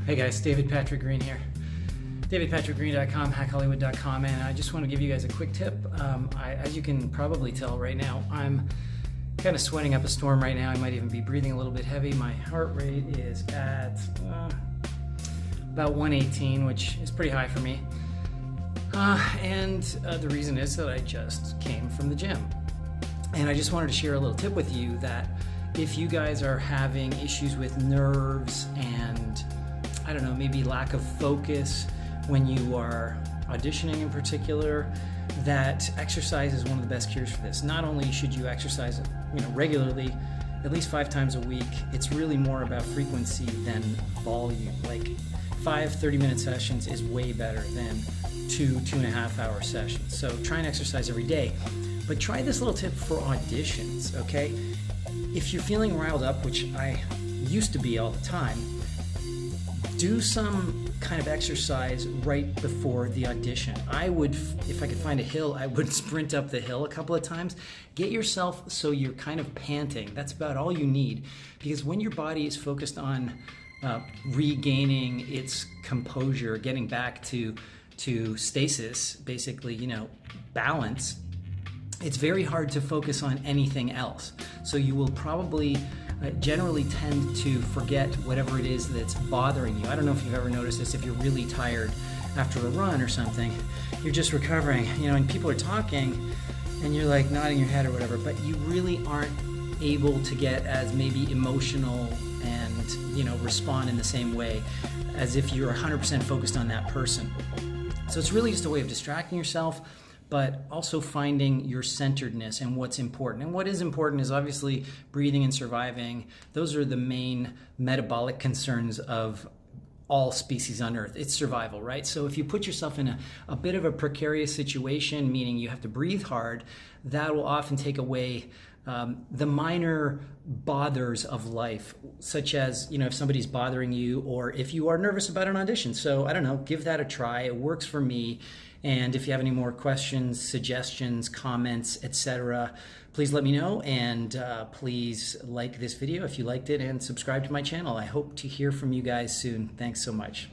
Hey guys, David Patrick Green here. DavidPatrickGreen.com, HackHollywood.com, and I just want to give you guys a quick tip. As you can probably tell right now, I'm kind of sweating up a storm right now. I might even be breathing a little bit heavy. My heart rate is at about 118, which is pretty high for me. And the reason is that I just came from the gym. And I just wanted to share a little tip with you that if you guys are having issues with nerves and, I don't know, maybe lack of focus when you are auditioning in particular, that exercise is one of the best cures for this. Not only should you exercise, regularly, at least 5 times a week, it's really more about frequency than volume. Like 5 30-minute sessions is way better than 2.5 hour sessions. So try and exercise every day. But try this little tip for auditions, okay? If you're feeling riled up, which I used to be all the time, do some kind of exercise right before the audition. I would, if I could find a hill, I would sprint up the hill a couple of times. Get yourself so you're kind of panting. That's about all you need. Because when your body is focused on regaining its composure, getting back to stasis, basically, balance, it's very hard to focus on anything else. So you will probably generally tend to forget whatever it is that's bothering you. I don't know if you've ever noticed this. If you're really tired after a run or something, you're just recovering, and people are talking and you're like nodding your head or whatever, but you really aren't able to get as maybe emotional and, respond in the same way as if you're 100% focused on that person. So it's really just a way of distracting yourself, but also finding your centeredness and what's important. And what is important is obviously breathing and surviving. Those are the main metabolic concerns of all species on Earth. It's survival, right? So if you put yourself in a bit of a precarious situation, meaning you have to breathe hard, that will often take away the minor bothers of life, such as, if somebody's bothering you or if you are nervous about an audition. So I don't know, give that a try. It works for me. And if you have any more questions, suggestions, comments, etc., please let me know. And please like this video if you liked it and subscribe to my channel. I hope to hear from you guys soon. Thanks so much.